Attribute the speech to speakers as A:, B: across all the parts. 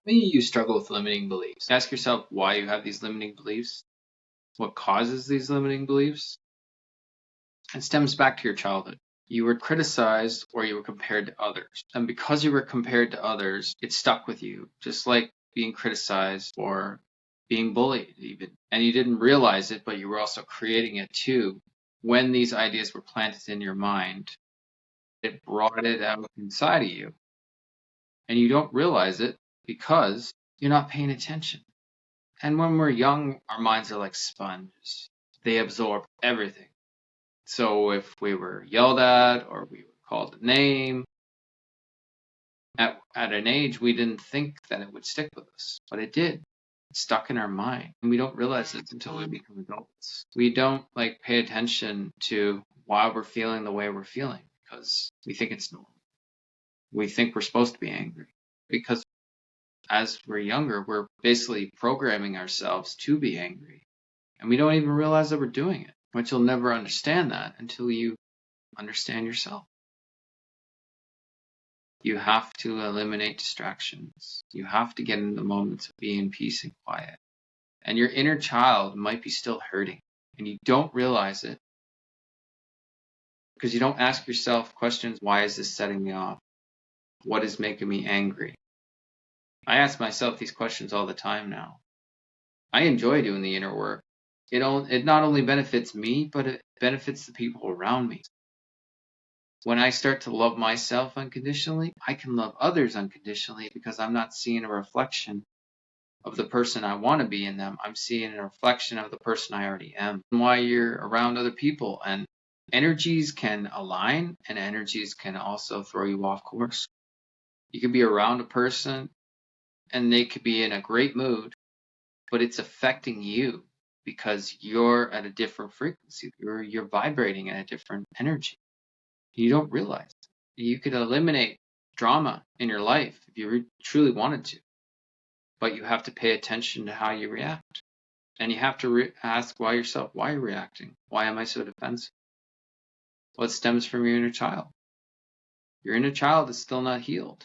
A: Maybe you struggle with limiting beliefs. Ask yourself why you have these limiting beliefs, what causes these limiting beliefs. It stems back to your childhood. You were criticized or you were compared to others. And because you were compared to others, it stuck with you, just like being criticized or being bullied even. And you didn't realize it, but you were also creating it too. When these ideas were planted in your mind, it brought it out inside of you. And you don't realize it because you're not paying attention. And when we're young, our minds are like sponges. They absorb everything. So if we were yelled at or we were called a name, at an age we didn't think that it would stick with us, but it did. It's stuck in our mind, and we don't realize it until we become adults. We don't pay attention to why we're feeling the way we're feeling because we think it's normal. We think we're supposed to be angry because as we're younger, we're basically programming ourselves to be angry, and we don't even realize that we're doing it. But you'll never understand that until you understand yourself. You have to eliminate distractions. You have to get in the moments of being peace and quiet. And your inner child might be still hurting, and you don't realize it because you don't ask yourself questions. Why is this setting me off? What is making me angry? I ask myself these questions all the time now. I enjoy doing the inner work. It not only benefits me, but it benefits the people around me. When I start to love myself unconditionally, I can love others unconditionally because I'm not seeing a reflection of the person I want to be in them. I'm seeing a reflection of the person I already am. And why you're around other people, and energies can align and energies can also throw you off course. You could be around a person and they could be in a great mood, but it's affecting you because you're at a different frequency. You're vibrating at a different energy. You don't realize it. You could eliminate drama in your life if you truly wanted to, but you have to pay attention to how you react. And you have to ask yourself, why are you reacting? Why am I so defensive? Well, it stems from your inner child. Your inner child is still not healed.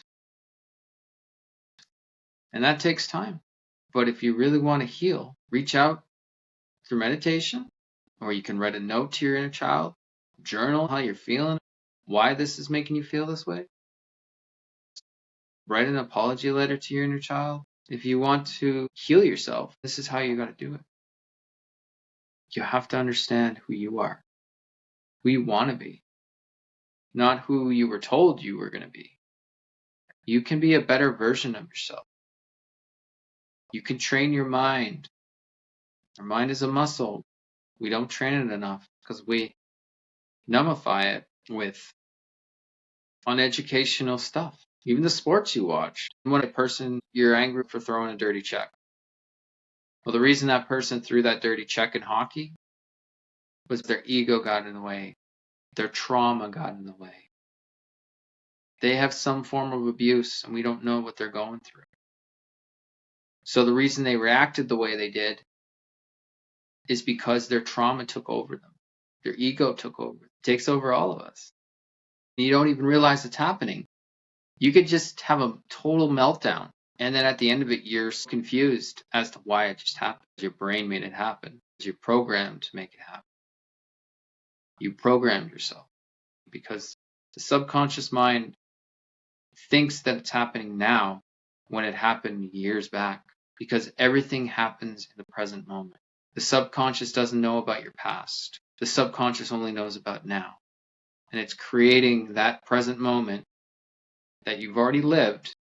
A: And that takes time. But if you really want to heal, reach out through meditation, or you can write a note to your inner child, journal how you're feeling, why this is making you feel this way. Write an apology letter to your inner child. If you want to heal yourself, this is how you got to do it. You have to understand who you are, who you want to be, not who you were told you were going to be. You can be a better version of yourself. You can train your mind. Our mind is a muscle. We don't train it enough because we numbify it with uneducational stuff. Even the sports you watch. When a person, you're angry for throwing a dirty check. Well, the reason that person threw that dirty check in hockey was their ego got in the way. Their trauma got in the way. They have some form of abuse and we don't know what they're going through. So the reason they reacted the way they did is because their trauma took over them. Their ego took over. It takes over all of us. You don't even realize it's happening. You could just have a total meltdown. And then at the end of it, you're confused as to why it just happened. Your brain made it happen. You're programmed to make it happen. You programmed yourself because the subconscious mind thinks that it's happening now when it happened years back, because everything happens in the present moment. The subconscious doesn't know about your past. The subconscious only knows about now. And it's creating that present moment that you've already lived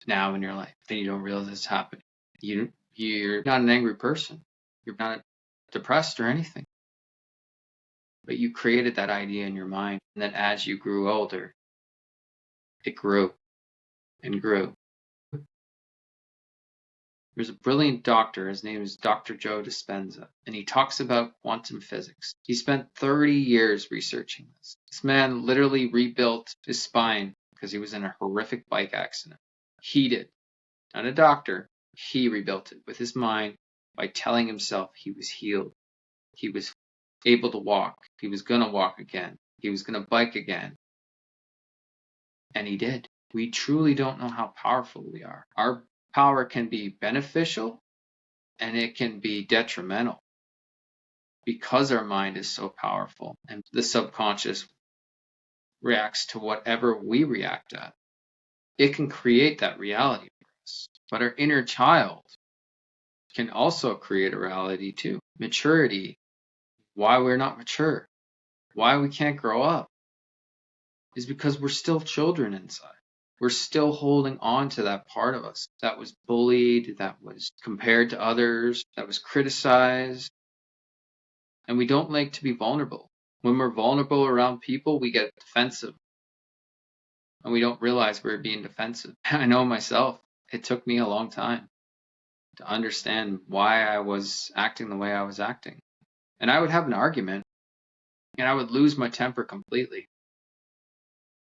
A: now in your life. And you don't realize it's happening. You're not an angry person. You're not depressed or anything. But you created that idea in your mind. And then as you grew older, it grew and grew. There's a brilliant doctor, his name is Dr. Joe Dispenza, and he talks about quantum physics. He spent 30 years researching this. This man literally rebuilt his spine because he was in a horrific bike accident. He did. Not a doctor. He rebuilt it with his mind by telling himself he was healed. He was able to walk. He was going to walk again. He was going to bike again. And he did. we truly don't know how powerful we are. Our power can be beneficial and it can be detrimental because our mind is so powerful and the subconscious reacts to whatever we react at. It can create that reality for us. But our inner child can also create a reality too. Maturity, why we're not mature, why we can't grow up, is because we're still children inside. We're still holding on to that part of us that was bullied, that was compared to others, that was criticized. And we don't like to be vulnerable. When we're vulnerable around people, we get defensive. And we don't realize we're being defensive. I know myself, it took me a long time to understand why I was acting the way I was acting. And I would have an argument and I would lose my temper completely.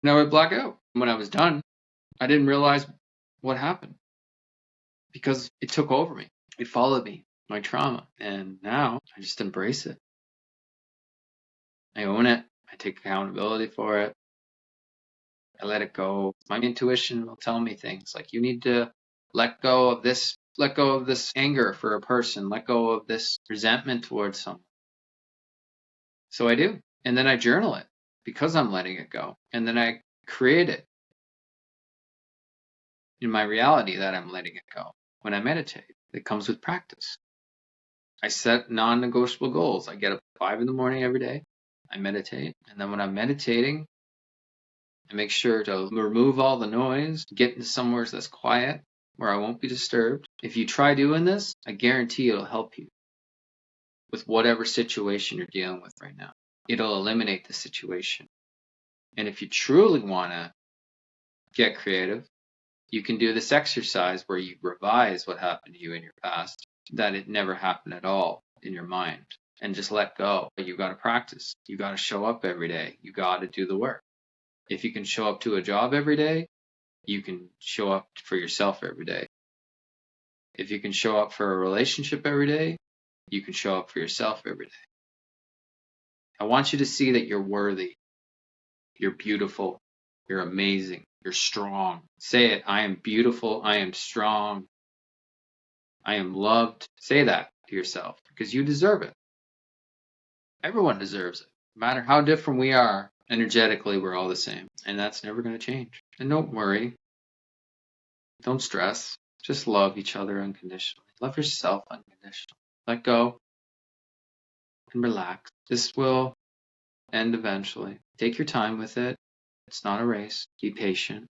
A: And I would black out. When I was done, I didn't realize what happened because it took over me. It followed me, my trauma. And now I just embrace it. I own it. I take accountability for it. I let it go. My intuition will tell me things like, you need to let go of this anger for a person, let go of this resentment towards someone. So I do. And then I journal it because I'm letting it go. And then I create it in my reality that I'm letting it go when I meditate. It comes with practice. I set non-negotiable goals. I get up at 5 in the morning every day. I meditate. And then when I'm meditating, I make sure to remove all the noise, get into somewhere that's quiet where I won't be disturbed. If you try doing this, I guarantee it'll help you with whatever situation you're dealing with right now. It'll eliminate the situation. And if you truly want to get creative, you can do this exercise where you revise what happened to you in your past, that it never happened at all in your mind, and just let go. You got to practice. You got to show up every day. You got to do the work. If you can show up to a job every day, you can show up for yourself every day. If you can show up for a relationship every day, you can show up for yourself every day. I want you to see that you're worthy. You're beautiful. You're amazing. You're strong. Say it. I am beautiful. I am strong. I am loved. Say that to yourself because you deserve it. Everyone deserves it. No matter how different we are, energetically, we're all the same. And that's never going to change. And don't worry. Don't stress. Just love each other unconditionally. Love yourself unconditionally. Let go and relax. This will end eventually. Take your time with it. It's not a race. Be patient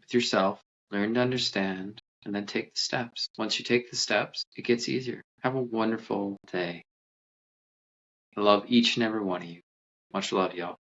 A: with yourself. Learn to understand and then take the steps. Once you take the steps, it gets easier. Have a wonderful day. I love each and every one of you. Much love, y'all.